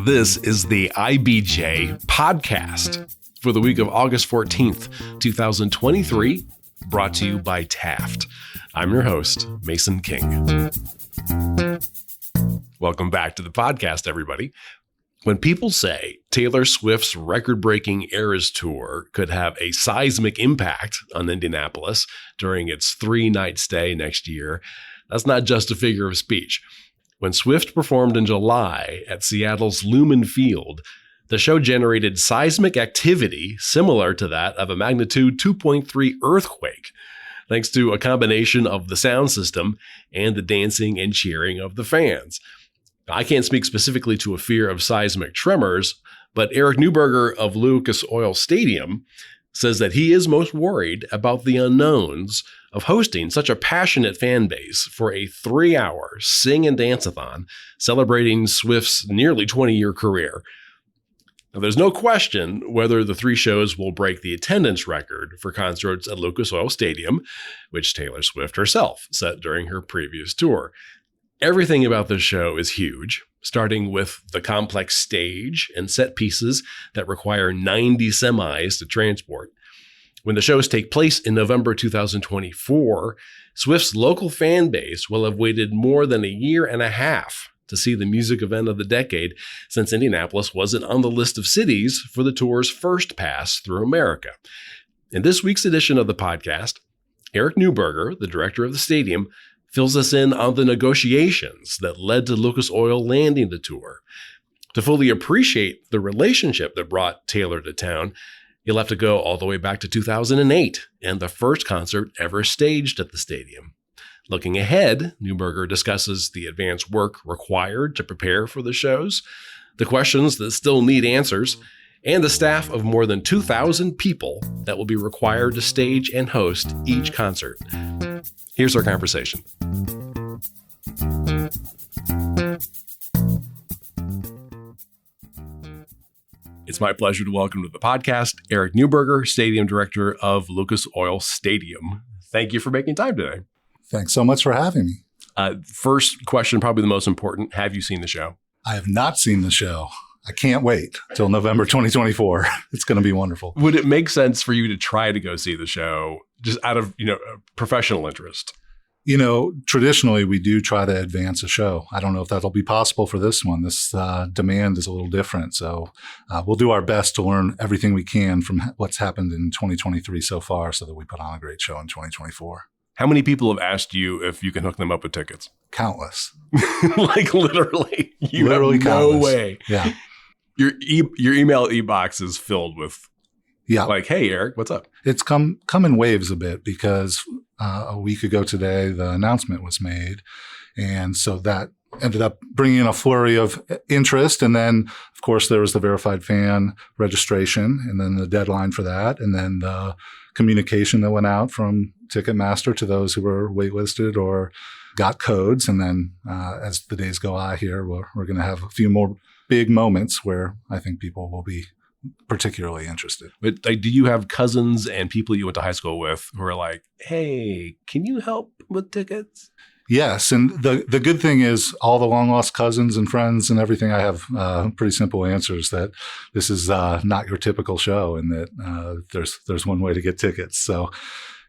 This is the IBJ podcast for the week of August 14th, 2023, brought to you by Taft. I'm your host, Mason King. Welcome back to the podcast, everybody. When people say Taylor Swift's record-breaking Eras Tour could have a seismic impact on Indianapolis during its 3-night stay next year, that's not just a figure of speech. When Swift performed in July at Seattle's Lumen Field, the show generated seismic activity similar to that of a magnitude 2.3 earthquake, thanks to a combination of the sound system and the dancing and cheering of the fans. I can't speak specifically to a fear of seismic tremors, but Eric Newberger of Lucas Oil Stadium says that he is most worried about the unknowns of hosting such a passionate fan base for a 3-hour sing and dance-a-thon celebrating Swift's nearly 20-year career. Now, there's no question whether the 3 shows will break the attendance record for concerts at Lucas Oil Stadium, which Taylor Swift herself set during her previous tour. Everything about this show is huge, starting with the complex stage and set pieces that require 90 semis to transport. When the shows take place in November 2024, Swift's local fan base will have waited more than a year and a half to see the music event of the decade, since Indianapolis wasn't on the list of cities for the tour's first pass through America. In this week's edition of the podcast, Eric Newberger, the director of the stadium, fills us in on the negotiations that led to Lucas Oil landing the tour. To fully appreciate the relationship that brought Taylor to town, you'll have to go all the way back to 2008 and the first concert ever staged at the stadium. Looking ahead, Newberger discusses the advanced work required to prepare for the shows, the questions that still need answers, and the staff of more than 2,000 people that will be required to stage and host each concert. Here's our conversation. It's my pleasure to welcome to the podcast Eric Newberger, Stadium Director of Lucas Oil Stadium. Thank you for making time today. Thanks so much for having me. First question, probably the most important. Have you seen the show? I have not seen the show. I can't wait till November 2024. It's going to be wonderful. Would it make sense for you to try to go see the show just out of, professional interest? Traditionally, we do try to advance a show. I don't know if that'll be possible for this one. This demand is a little different. So we'll do our best to learn everything we can from what's happened in 2023 so far so that we put on a great show in 2024. How many people have asked you if you can hook them up with tickets? Countless. Like literally. You literally have countless. No way. Yeah. Your email e-box is filled with like, hey, Eric, what's up? It's come in waves a bit because a week ago today, the announcement was made. And so that ended up bringing in a flurry of interest. And then, of course, there was the verified fan registration and then the deadline for that. And then the communication that went out from Ticketmaster to those who were waitlisted or got codes. And then as the days go on here, we're going to have a few more big moments where I think people will be particularly interested. But do you have cousins and people you went to high school with who are like, hey, can you help with tickets? Yes. And the good thing is all the long lost cousins and friends and everything, I have pretty simple answers that this is not your typical show and that there's one way to get tickets. So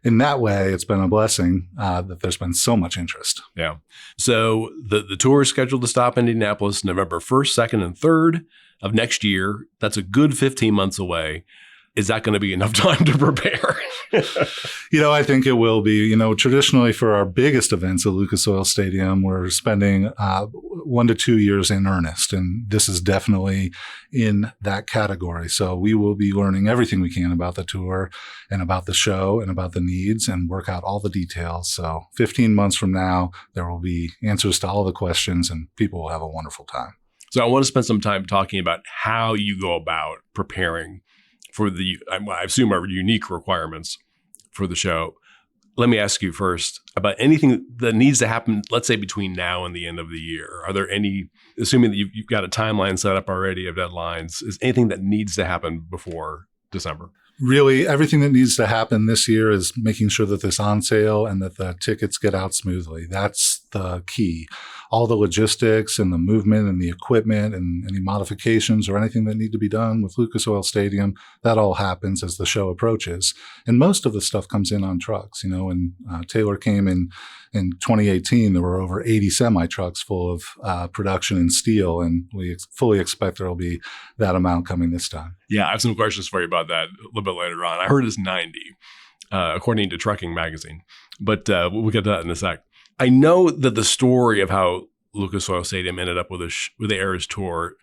in that way, it's been a blessing that there's been so much interest. Yeah. So the tour is scheduled to stop in Indianapolis November 1st, 2nd, and 3rd of next year. That's a good 15 months away. Is that going to be enough time to prepare? I think it will be. Traditionally for our biggest events at Lucas Oil Stadium, we're spending 1 to 2 years in earnest. And this is definitely in that category. So we will be learning everything we can about the tour and about the show and about the needs and work out all the details. So 15 months from now, there will be answers to all the questions and people will have a wonderful time. So I want to spend some time talking about how you go about preparing for I assume are unique requirements for the show. Let me ask you first about anything that needs to happen, let's say between now and the end of the year. Are there any, assuming that you've got a timeline set up already of deadlines, is anything that needs to happen before December? Really, everything that needs to happen this year is making sure that it's on sale and that the tickets get out smoothly. That's the key. All the logistics and the movement and the equipment and any modifications or anything that need to be done with Lucas Oil Stadium, that all happens as the show approaches. And most of the stuff comes in on trucks. When Taylor came in 2018, there were over 80 semi-trucks full of production and steel, and we fully expect there will be that amount coming this time. Yeah, I have some questions for you about that a little bit later on. I heard it's 90, according to Trucking Magazine, but we'll get to that in a sec. I know that the story of how Lucas Oil Stadium ended up with the Eras Tour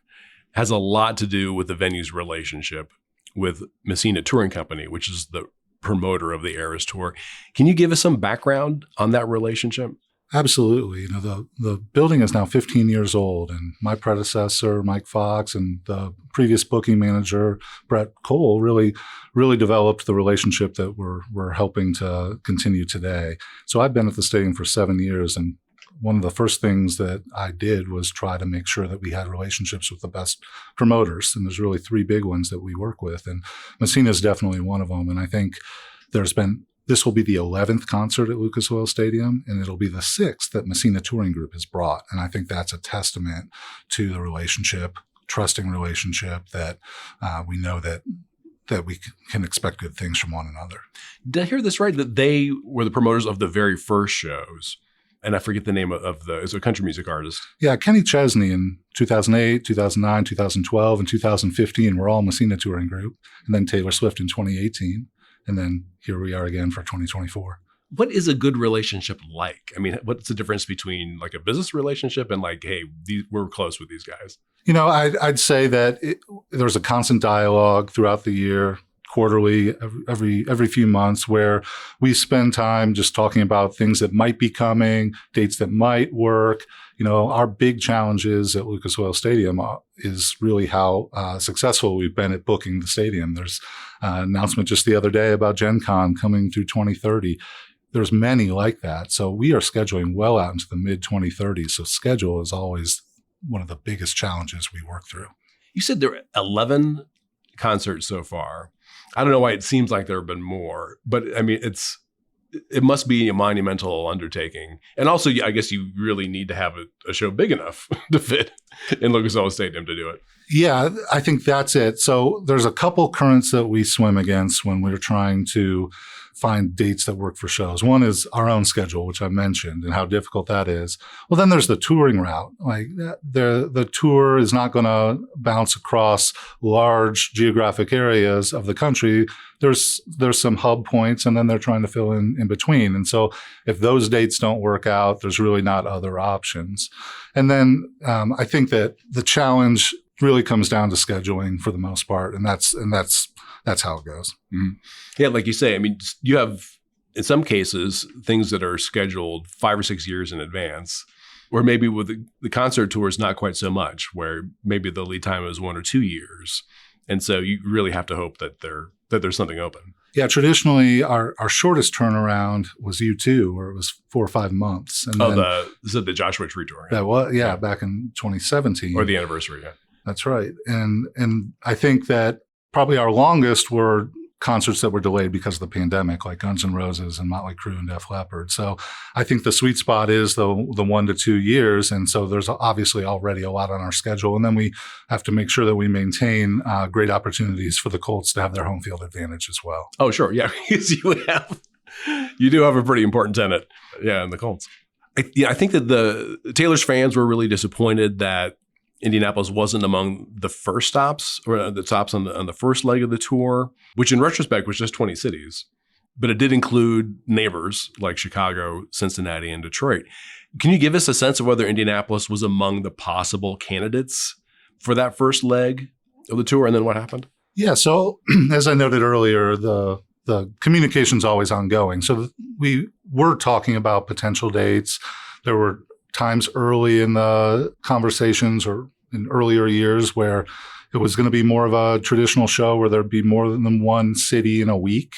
has a lot to do with the venue's relationship with Messina Touring Company, which is the promoter of the Eras Tour. Can you give us some background on that relationship? Absolutely. The building is now 15 years old, and my predecessor, Mike Fox, and the previous booking manager, Brett Cole, really developed the relationship that we're helping to continue today. So I've been at the stadium for 7 years, and one of the first things that I did was try to make sure that we had relationships with the best promoters. And there's really 3 big ones that we work with, and Messina is definitely one of them. And I think this will be the 11th concert at Lucas Oil Stadium, and it'll be the 6th that Messina Touring Group has brought. And I think that's a testament to the relationship, trusting relationship that we know that we can expect good things from one another. Did I hear this right, that they were the promoters of the very first shows? And I forget the name of it's a country music artist. Yeah, Kenny Chesney in 2008, 2009, 2012, and 2015 were all Messina Touring Group, and then Taylor Swift in 2018. And then here we are again for 2024. What is a good relationship like? I mean, what's the difference between like a business relationship and like, hey, we're close with these guys? I'd say that there's a constant dialogue throughout the year, quarterly, every few months, where we spend time just talking about things that might be coming, dates that might work. Our big challenges at Lucas Oil Stadium is really how successful we've been at booking the stadium. There's an announcement just the other day about Gen Con coming through 2030. There's many like that. So we are scheduling well out into the mid-2030s. So schedule is always one of the biggest challenges we work through. You said there are 11 concerts so far. I don't know why it seems like there have been more, but I mean, it must be a monumental undertaking. And also, I guess you really need to have a show big enough to fit in Lucas Oil Stadium to do it. Yeah, I think that's it. So there's a couple currents that we swim against when we're trying to find dates that work for shows. One is our own schedule, which I mentioned, and how difficult that is. Well, then there's the touring route. Like the tour is not going to bounce across large geographic areas of the country. There's some hub points, and then they're trying to fill in between. And so if those dates don't work out, there's really not other options. And then I think that the challenge really comes down to scheduling for the most part, and that's how it goes. Mm-hmm. Yeah, like you say, I mean, you have in some cases things that are scheduled 5 or 6 years in advance, where maybe with the concert tour is not quite so much, where maybe the lead time is 1 or 2 years, and so you really have to hope that there's something open. Yeah, traditionally our shortest turnaround was U2, where it was 4 or 5 months. And the Joshua Tree tour. Yeah, back in 2017, or the anniversary. Yeah, that's right. And I think that probably our longest were concerts that were delayed because of the pandemic, like Guns N' Roses and Motley Crue and Def Leppard. So I think the sweet spot is the 1 to 2 years. And so there's obviously already a lot on our schedule. And then we have to make sure that we maintain great opportunities for the Colts to have their home field advantage as well. Oh, sure. Yeah, because you do have a pretty important tenant. Yeah, in the Colts. I think that the Taylor's fans were really disappointed that Indianapolis wasn't among the first stops, or the stops on the first leg of the tour, which in retrospect was just 20 cities. But it did include neighbors like Chicago, Cincinnati, and Detroit. Can you give us a sense of whether Indianapolis was among the possible candidates for that first leg of the tour, and then what happened? Yeah, so as I noted earlier, the communication's always ongoing. So we were talking about potential dates. There were times early in the conversations or in earlier years where it was going to be more of a traditional show where there'd be more than one city in a week.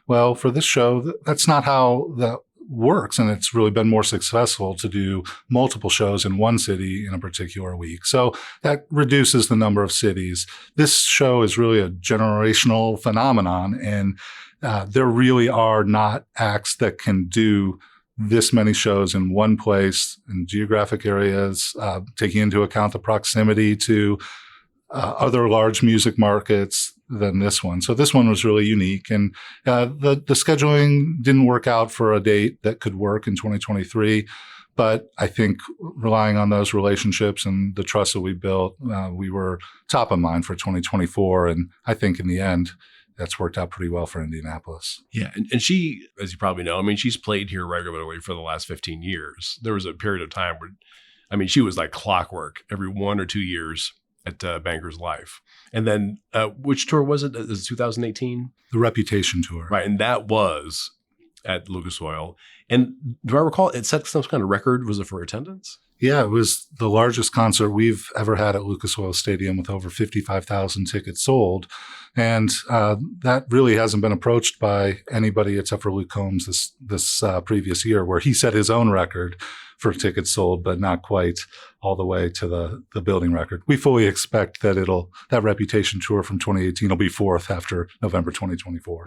Well, for this show, that's not how that works. And it's really been more successful to do multiple shows in one city in a particular week. So that reduces the number of cities. This show is really a generational phenomenon. And there really are not acts that can do this many shows in one place in geographic areas, taking into account the proximity to other large music markets than this one. So this one was really unique. And the scheduling didn't work out for a date that could work in 2023. But I think relying on those relationships and the trust that we built, we were top of mind for 2024. And I think in the end, that's worked out pretty well for Indianapolis. Yeah. And she, as you probably know, I mean, she's played here regularly for the last 15 years. There was a period of time where, I mean, she was like clockwork every 1 or 2 years at Banker's Life. And then which tour was it? It was 2018? The Reputation Tour. Right. And that was at Lucas Oil. And do I recall it set some kind of record? Was it for attendance? Yeah, it was the largest concert we've ever had at Lucas Oil Stadium with over 55,000 tickets sold. And that really hasn't been approached by anybody except for Luke Combs this previous year, where he set his own record for tickets sold, but not quite all the way to the building record. We fully expect that that Reputation Tour from 2018 will be fourth after November 2024.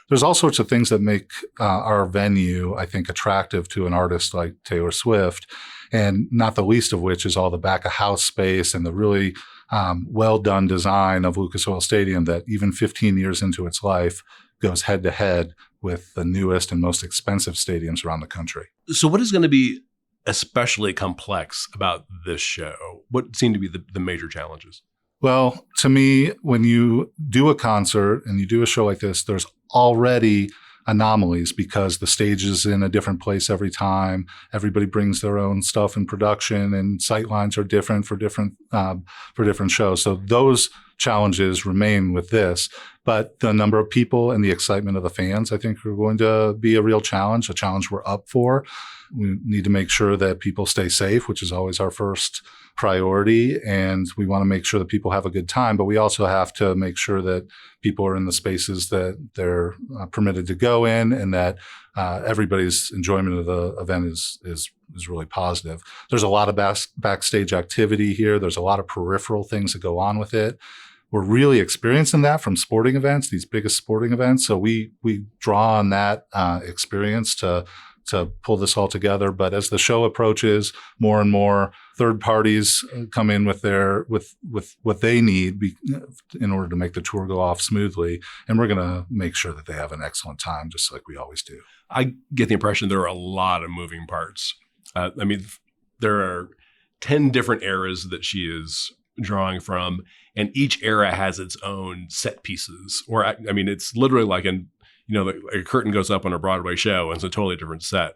There's all sorts of things that make our venue, I think, attractive to an artist like Taylor Swift, and not the least of which is all the back of house space and the really well done design of Lucas Oil Stadium that even 15 years into its life goes head to head with the newest and most expensive stadiums around the country. So what is going to be especially complex about this show? What seem to be the major challenges? Well, to me, when you do a concert and you do a show like this, there's already anomalies because the stage is in a different place every time. Everybody brings their own stuff in production, and sight lines are different for different shows. So those challenges remain with this, but the number of people and the excitement of the fans, I think, are going to be a real challenge, a challenge we're up for. We need to make sure that people stay safe, which is always our first priority. And we want to make sure that people have a good time, but we also have to make sure that people are in the spaces that they're permitted to go in, and that everybody's enjoyment of the event is really positive. There's a lot of backstage activity here. There's a lot of peripheral things that go on with it. We're really experiencing that from sporting events, these biggest sporting events. So we draw on that experience to pull this all together. But as the show approaches, more and more third parties come in with what they need in order to make the tour go off smoothly. And we're going to make sure that they have an excellent time, just like we always do. I get the impression there are a lot of moving parts. I mean, there are 10 different eras that she is drawing from, and each era has its own set pieces. Or, I mean, it's literally like a curtain goes up on a Broadway show and it's a totally different set.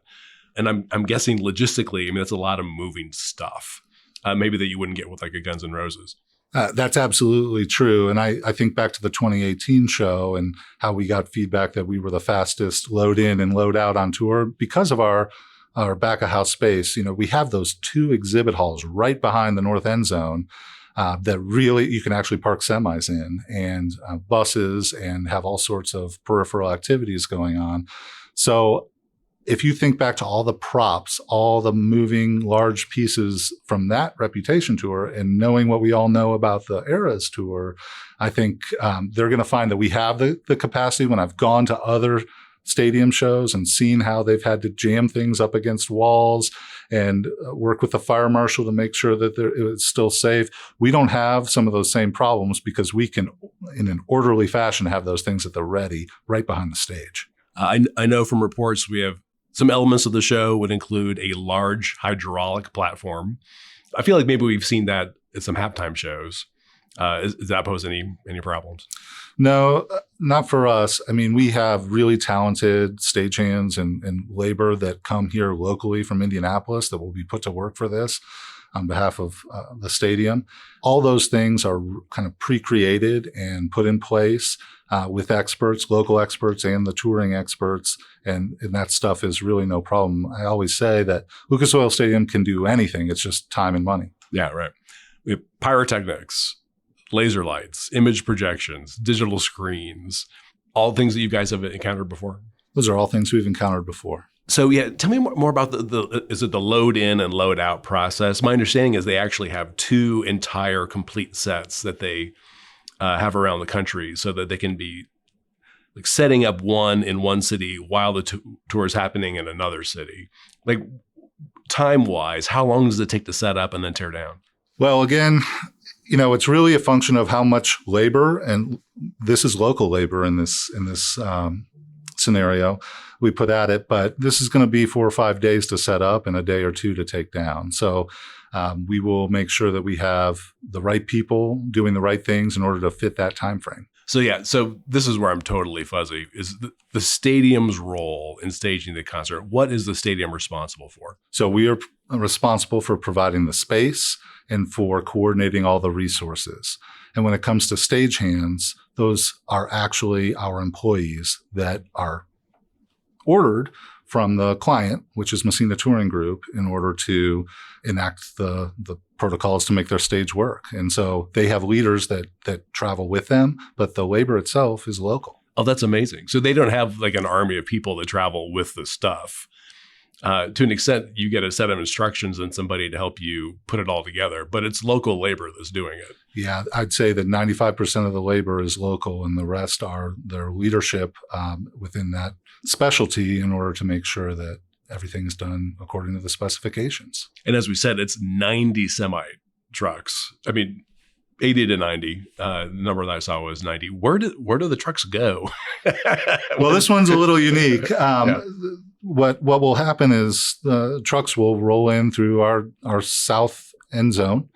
And I'm guessing logistically, I mean, that's a lot of moving stuff, maybe that you wouldn't get with like a Guns N' Roses. That's absolutely true. And I think back to the 2018 show and how we got feedback that we were the fastest load in and load out on tour because of our back of house space. We have those 2 exhibit halls right behind the north end zone that really you can actually park semis in, and buses, and have all sorts of peripheral activities going on. So if you think back to all the props, all the moving large pieces from that Reputation Tour, and knowing what we all know about the Eras Tour, I think they're going to find that we have the capacity. When I've gone to other stadium shows and seen how they've had to jam things up against walls and work with the fire marshal to make sure that it's still safe. We don't have some of those same problems because we can, in an orderly fashion, have those things at the ready right behind the stage. I know from reports we have some elements of the show would include a large hydraulic platform. I feel like maybe we've seen that at some halftime shows. Does that pose any problems? No, not for us. I mean, we have really talented stagehands and labor that come here locally from Indianapolis that will be put to work for this on behalf of the stadium. All those things are kind of pre-created and put in place with experts, local experts and the touring experts. And that stuff is really no problem. I always say that Lucas Oil Stadium can do anything. It's just time and money. Yeah, right. We have pyrotechnics, laser lights, image projections, digital screens, all things that you guys have encountered before? Those are all things we've encountered before. So yeah, tell me more about is it the load in and load out process? My understanding is they actually have 2 entire complete sets that they have around the country so that they can be like setting up one in one city while the tour is happening in another city. Like time-wise, how long does it take to set up and then tear down? Well, again, it's really a function of how much labor, and this is local labor in this scenario, we put at it. But this is going to be 4 or 5 days to set up and a day or two to take down. So we will make sure that we have the right people doing the right things in order to fit that time frame. So this is where I'm totally fuzzy, is the stadium's role in staging the concert. What is the stadium responsible for? So we are responsible for providing the space and for coordinating all the resources. And when it comes to stagehands, those are actually our employees that are ordered from the client, which is Messina Touring Group, in order to enact the protocols to make their stage work. And so they have leaders that travel with them, but the labor itself is local. Oh, that's amazing. So they don't have like an army of people that travel with the stuff. To an extent, you get a set of instructions and somebody to help you put it all together, but it's local labor that's doing it. Yeah, I'd say that 95% of the labor is local and the rest are their leadership within that specialty in order to make sure that everything is done according to the specifications. And as we said, it's 90 semi-trucks. I mean, 80 to 90. The number that I saw was 90. Where do the trucks go? Well, this one's a little unique. What will happen is the trucks will roll in through our south end zone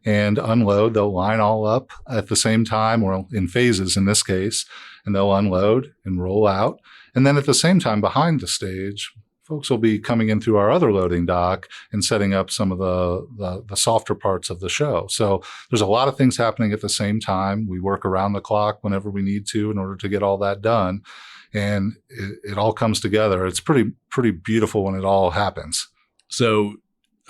and unload. They'll line all up at the same time, or in phases in this case, and they'll unload and roll out. And then at the same time, behind the stage, folks will be coming in through our other loading dock and setting up some of the softer parts of the show. So there's a lot of things happening at the same time. We work around the clock whenever we need to in order to get all that done. And it all comes together. It's pretty beautiful when it all happens. So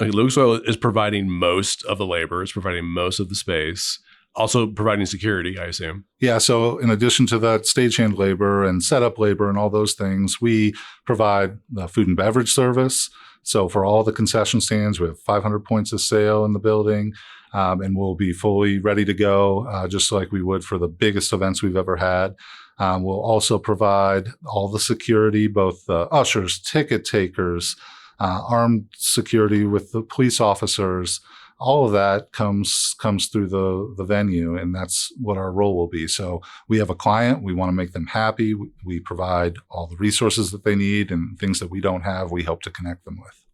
Lucas Oil is providing most of the labor, is providing most of the space, also providing security, I assume. Yeah. So in addition to that stagehand labor and setup labor and all those things, we provide the food and beverage service. So for all the concession stands, we have 500 points of sale in the building, and we'll be fully ready to go, just like we would for the biggest events we've ever had. We'll also provide all the security, both ushers, ticket takers, armed security with the police officers. All of that comes through the venue, and that's what our role will be. So we have a client. We want to make them happy. We provide all the resources that they need, and things that we don't have, we help to connect them with.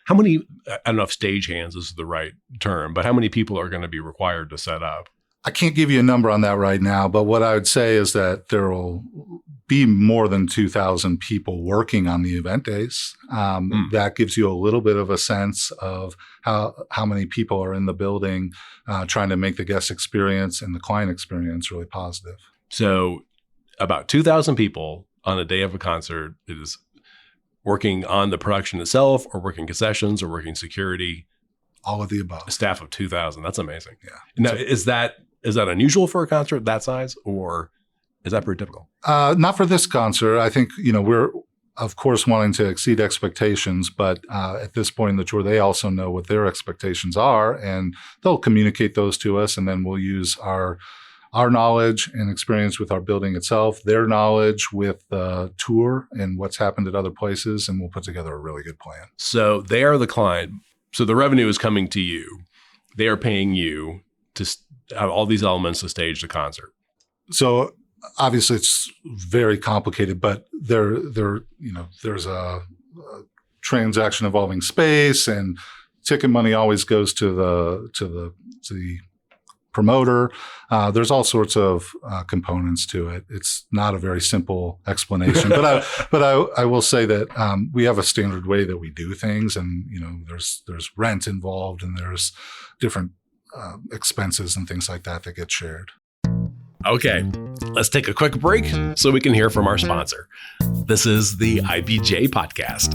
How many, I don't know if stagehands is the right term, but how many people are going to be required to set up? I can't give you a number on that right now, but what I would say is that there will be more than 2,000 people working on the event days. That gives you a little bit of a sense of how many people are in the building trying to make the guest experience and the client experience really positive. So about 2,000 people on a day of a concert is working on the production itself, or working concessions, or working security. All of the above. A staff of 2,000. That's amazing. Yeah. Now, is that unusual for a concert that size, or is that pretty typical? Not for this concert. I think, we're, of course, wanting to exceed expectations, but at this point in the tour, they also know what their expectations are, and they'll communicate those to us, and then we'll use our knowledge and experience with our building itself, their knowledge with the tour and what's happened at other places, and we'll put together a really good plan. So they are the client. So the revenue is coming to you. They are paying you to have all these elements to stage the concert. So obviously it's very complicated, but there's a transaction involving space, and ticket money always goes to the promoter. There's all sorts of components to it. It's not a very simple explanation, but I will say that we have a standard way that we do things, and there's rent involved, and there's different expenses and things like that get shared. Okay, let's take a quick break so we can hear from our sponsor. This is the IBJ podcast.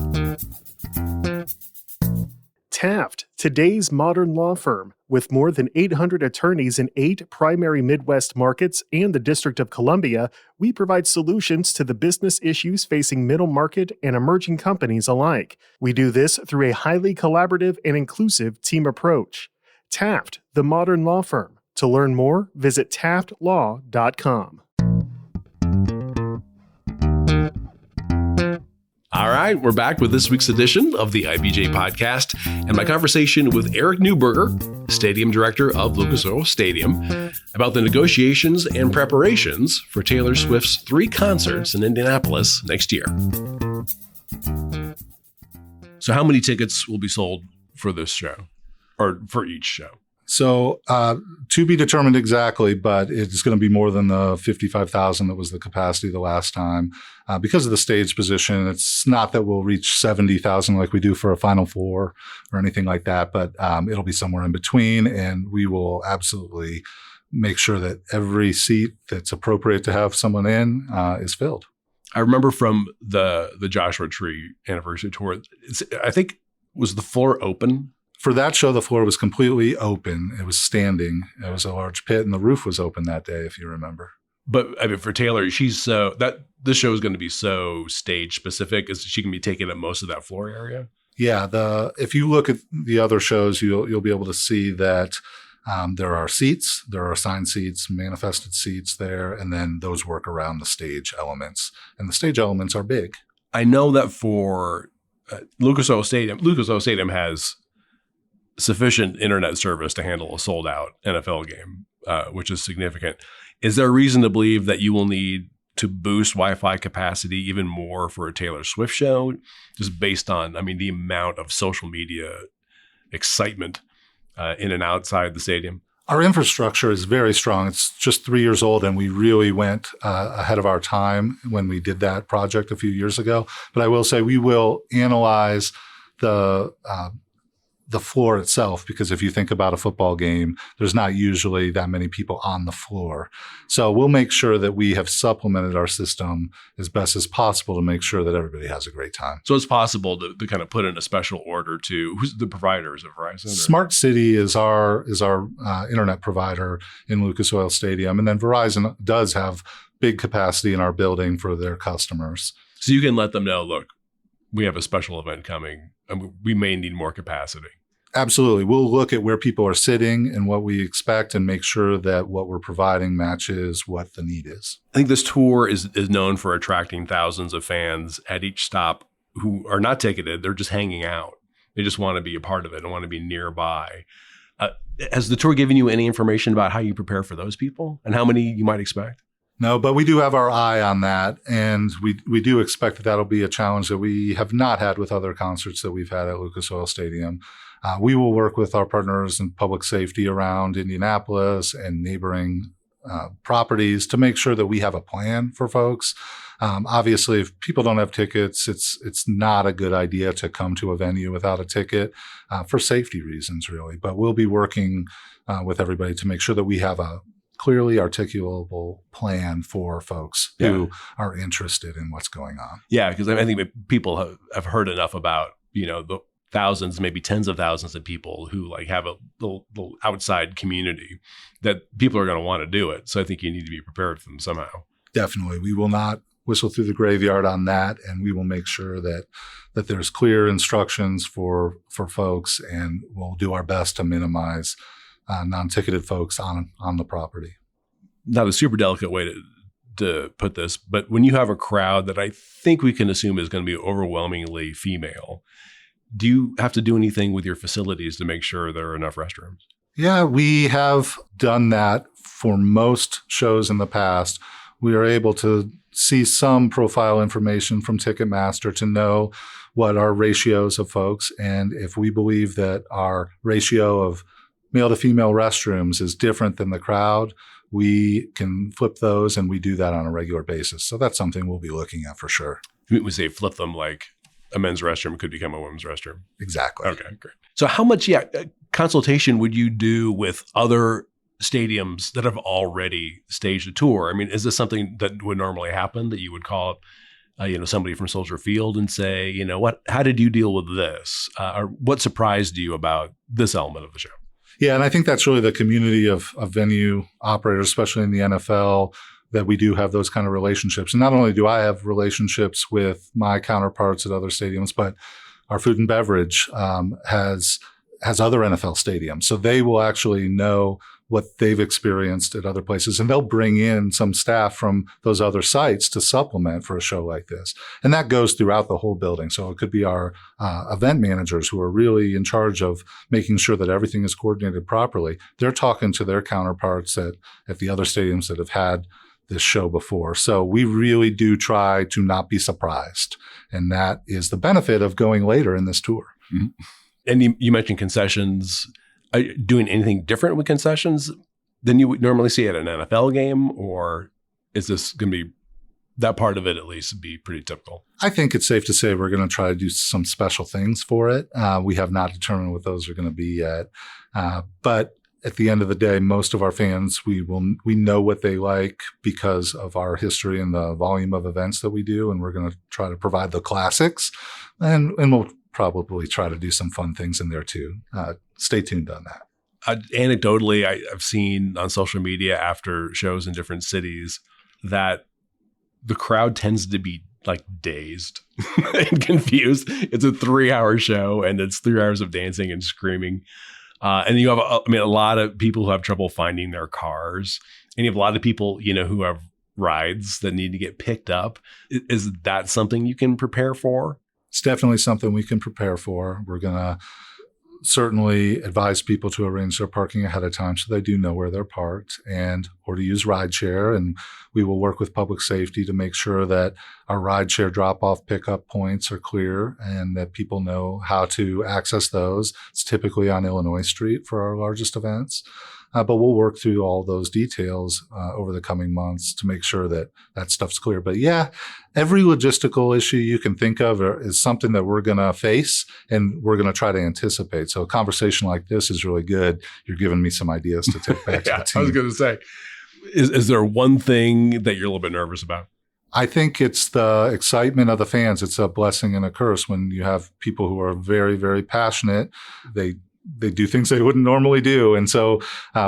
Taft, today's modern law firm. With more than 800 attorneys in 8 primary Midwest markets and the District of Columbia, we provide solutions to the business issues facing middle market and emerging companies alike. We do this through a highly collaborative and inclusive team approach. Taft, the modern law firm. To learn more, visit taftlaw.com. All right, we're back with this week's edition of the IBJ podcast and my conversation with Eric Newberger, Stadium Director of Lucas Oil Stadium, about the negotiations and preparations for Taylor Swift's 3 concerts in Indianapolis next year. So how many tickets will be sold for this show, or for each show? So to be determined exactly, but it's going to be more than the 55,000 that was the capacity the last time. Because of the stage position, it's not that we'll reach 70,000 like we do for a Final Four or anything like that, but it'll be somewhere in between, and we will absolutely make sure that every seat that's appropriate to have someone in is filled. I remember from the Joshua Tree anniversary tour, I think, was the floor open? For that show, the floor was completely open. It was standing. It was a large pit, and the roof was open that day, if you remember. But I mean, for Taylor, this show is going to be so stage specific. Is she can be taking up most of that floor area? Yeah. If you look at the other shows, you'll be able to see that there are seats, there are assigned seats, manifested seats there, and then those work around the stage elements. And the stage elements are big. I know that for Lucas Oil Stadium has sufficient internet service to handle a sold out NFL game, which is significant. Is there a reason to believe that you will need to boost Wi-Fi capacity even more for a Taylor Swift show, just based on, the amount of social media excitement in and outside the stadium? Our infrastructure is very strong. It's just 3 years old, and we really went ahead of our time when we did that project a few years ago. But I will say we will analyze the floor itself, because if you think about a football game, there's not usually that many people on the floor. So we'll make sure that we have supplemented our system as best as possible to make sure that everybody has a great time. So it's possible to kind of put in a special order to who's the providers of Verizon? Smart City is our internet provider in Lucas Oil Stadium. And then Verizon does have big capacity in our building for their customers. So you can let them know, look, we have a special event coming and we may need more capacity. Absolutely. We'll look at where people are sitting and what we expect and make sure that what we're providing matches what the need is. I think this tour is known for attracting thousands of fans at each stop who are not ticketed. They're just hanging out. They just want to be a part of it and want to be nearby. Has the tour given you any information about how you prepare for those people and how many you might expect? No, but we do have our eye on that, and we do expect that that'll be a challenge that we have not had with other concerts that we've had at Lucas Oil Stadium. We will work with our partners in public safety around Indianapolis and neighboring properties to make sure that we have a plan for folks. Obviously, if people don't have tickets, it's not a good idea to come to a venue without a ticket for safety reasons, really. But we'll be working with everybody to make sure that we have a clearly articulable plan for folks who are interested in what's going on. Yeah, because I think people have heard enough about, the thousands, maybe tens of thousands of people who have a little outside community that people are going to want to do it. So I think you need to be prepared for them somehow. Definitely. We will not whistle through the graveyard on that, and we will make sure that there's clear instructions for folks, and we'll do our best to minimize non-ticketed folks on the property. Not a super delicate way to put this, but when you have a crowd that I think we can assume is going to be overwhelmingly female, do you have to do anything with your facilities to make sure there are enough restrooms? Yeah, we have done that for most shows in the past. We are able to see some profile information from Ticketmaster to know what our ratios of folks, and if we believe that our ratio of male to female restrooms is different than the crowd, we can flip those, and we do that on a regular basis. So that's something we'll be looking at for sure. We say flip them like a men's restroom could become a women's restroom. Exactly. Okay, great. So how much consultation would you do with other stadiums that have already staged a tour? Is this something that would normally happen, that you would call up somebody from Soldier Field and say, how did you deal with this? Or what surprised you about this element of the show? Yeah, and I think that's really the community of venue operators, especially in the NFL, that we do have those kind of relationships. And not only do I have relationships with my counterparts at other stadiums, but our food and beverage has other NFL stadiums. So they will actually know what they've experienced at other places. And they'll bring in some staff from those other sites to supplement for a show like this. And that goes throughout the whole building. So it could be our event managers who are really in charge of making sure that everything is coordinated properly. They're talking to their counterparts at the other stadiums that have had this show before. So we really do try to not be surprised. And that is the benefit of going later in this tour. Mm-hmm. And you mentioned concessions. Are you doing anything different with concessions than you would normally see at an NFL game? Or is this going to be, that part of it at least, be pretty typical? I think it's safe to say we're going to try to do some special things for it. We have not determined what those are going to be yet. But at the end of the day, most of our fans, we know what they like because of our history and the volume of events that we do. And we're going to try to provide the classics, and we'll probably try to do some fun things in there too. Stay tuned on that. Anecdotally, I've seen on social media after shows in different cities that the crowd tends to be like dazed and confused. It's a 3-hour show and it's 3 hours of dancing and screaming. And you have, a lot of people who have trouble finding their cars, and you have a lot of people, who have rides that need to get picked up. Is that something you can prepare for? It's definitely something we can prepare for. We're going to certainly advise people to arrange their parking ahead of time so they do know where they're parked, or to use rideshare. And we will work with public safety to make sure that our rideshare drop-off pickup points are clear and that people know how to access those. It's typically on Illinois Street for our largest events. But we'll work through all those details over the coming months to make sure that that stuff's clear. But yeah, every logistical issue you can think of is something that we're going to face and we're going to try to anticipate. So a conversation like this is really good. You're giving me some ideas to take back to the team. I was going to say, is there one thing that you're a little bit nervous about? I think it's the excitement of the fans. It's a blessing and a curse when you have people who are very, very passionate. They do things they wouldn't normally do. And so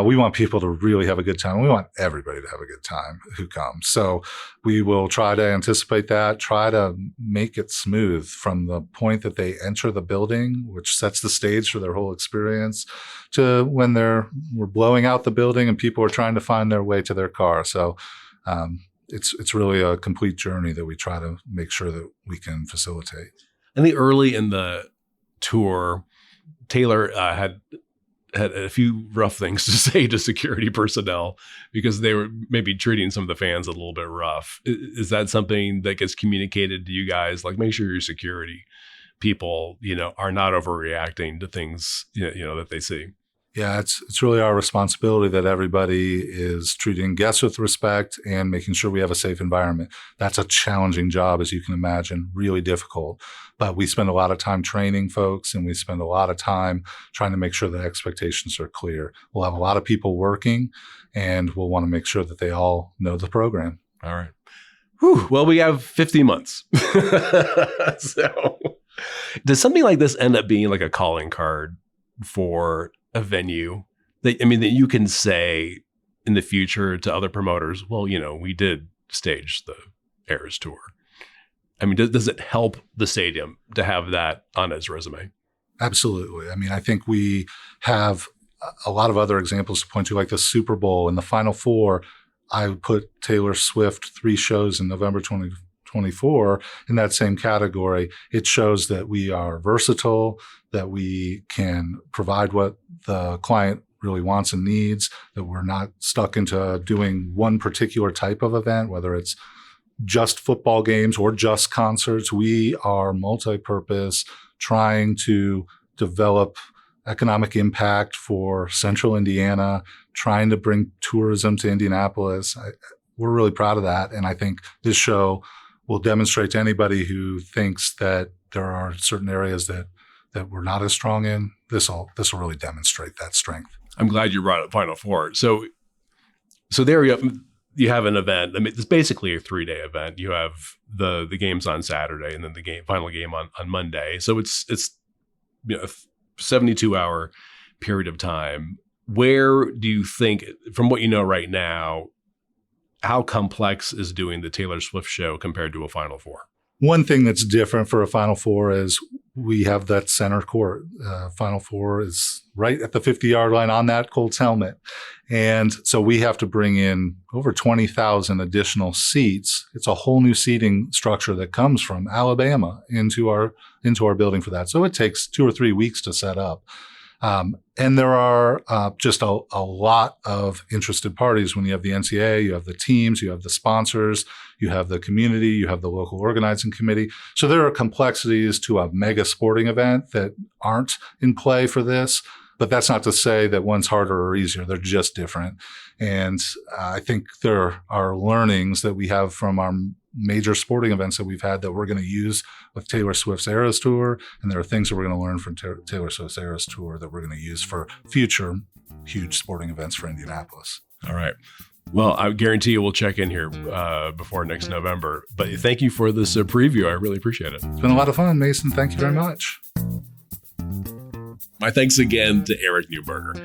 we want people to really have a good time. We want everybody to have a good time who comes. So we will try to anticipate that, try to make it smooth from the point that they enter the building, which sets the stage for their whole experience, to when we're blowing out the building and people are trying to find their way to their car. So it's really a complete journey that we try to make sure that we can facilitate. I think early in the tour, Taylor had a few rough things to say to security personnel because they were maybe treating some of the fans a little bit rough. Is that something that gets communicated to you guys? Like, make sure your security people, are not overreacting to things, that they see. Yeah, it's really our responsibility that everybody is treating guests with respect and making sure we have a safe environment. That's a challenging job, as you can imagine, really difficult. But we spend a lot of time training folks, and we spend a lot of time trying to make sure that expectations are clear. We'll have a lot of people working, and we'll want to make sure that they all know the program. All right. Whew. Well, we have 50 months. So does something like this end up being like a calling card for a venue that you can say in the future to other promoters, well, we did stage the Eras Tour? Does it help the stadium to have that on its resume? Absolutely. I think we have a lot of other examples to point to, like the Super Bowl and the Final Four. I would put Taylor Swift 3 shows in November 2024 in that same category. It shows that we are versatile, that we can provide what the client really wants and needs, that we're not stuck into doing one particular type of event, whether it's just football games or just concerts. We are multi-purpose, trying to develop economic impact for central Indiana, trying to bring tourism to Indianapolis. We're really proud of that. And I think this show will demonstrate to anybody who thinks that there are certain areas that we're not as strong in. This will really demonstrate that strength. I'm glad you brought up Final Four. So there you have an event. It's basically a 3-day event. You have the games on Saturday and then the final game on Monday. So it's a 72-hour period of time. Where do you think, from what you know right now, how complex is doing the Taylor Swift show compared to a Final Four? One thing that's different for a Final Four is we have that center court. Final Four is right at the 50-yard line on that Colts helmet. And so we have to bring in over 20,000 additional seats. It's a whole new seating structure that comes from Alabama into our building for that. So it takes 2 or 3 weeks to set up. And there are just a lot of interested parties when you have the NCAA, you have the teams, you have the sponsors, you have the community, you have the local organizing committee. So there are complexities to a mega sporting event that aren't in play for this. But that's not to say that one's harder or easier. They're just different. And I think there are learnings that we have from our major sporting events that we've had that we're going to use with Taylor Swift's Eras Tour. And there are things that we're going to learn from Taylor Swift's Eras Tour that we're going to use for future huge sporting events for Indianapolis. All right. Well, I guarantee you we'll check in here before next November. But thank you for this preview. I really appreciate it. It's been a lot of fun, Mason. Thank you very much. My thanks again to Eric Neuberger.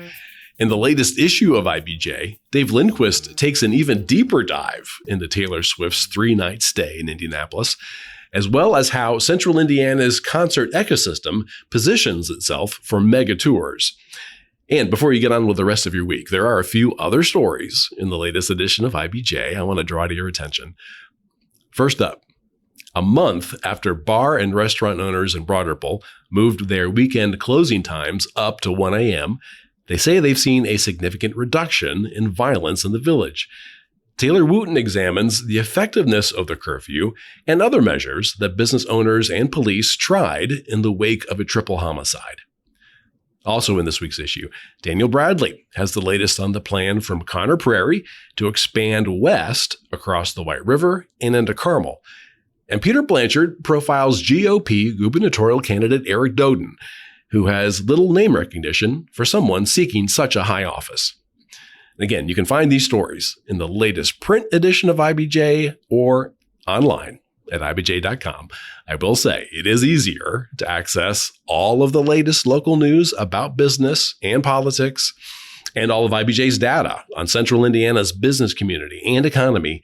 In the latest issue of IBJ, Dave Lindquist takes an even deeper dive into Taylor Swift's 3-night stay in Indianapolis, as well as how Central Indiana's concert ecosystem positions itself for mega tours. And before you get on with the rest of your week, there are a few other stories in the latest edition of IBJ I want to draw to your attention. First up, a month after bar and restaurant owners in Broad Ripple moved their weekend closing times up to 1 a.m., they say they've seen a significant reduction in violence in the village. Taylor Wooten examines the effectiveness of the curfew and other measures that business owners and police tried in the wake of a triple homicide. Also in this week's issue, Daniel Bradley has the latest on the plan from Conner Prairie to expand west across the White River and into Carmel. And Peter Blanchard profiles GOP gubernatorial candidate Eric Doden, who has little name recognition for someone seeking such a high office. And again, you can find these stories in the latest print edition of IBJ or online at IBJ.com. I will say it is easier to access all of the latest local news about business and politics and all of IBJ's data on Central Indiana's business community and economy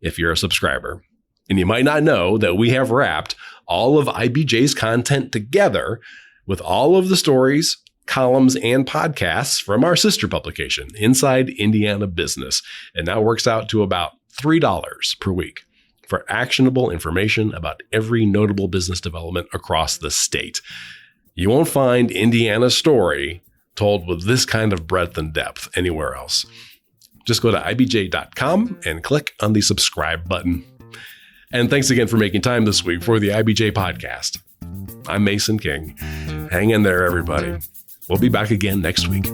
if you're a subscriber. And you might not know that we have wrapped all of IBJ's content together with all of the stories, columns, and podcasts from our sister publication, Inside Indiana Business. And that works out to about $3 per week for actionable information about every notable business development across the state. You won't find Indiana's story told with this kind of breadth and depth anywhere else. Just go to IBJ.com and click on the subscribe button. And thanks again for making time this week for the IBJ podcast. I'm Mason King. Hang in there, everybody. We'll be back again next week.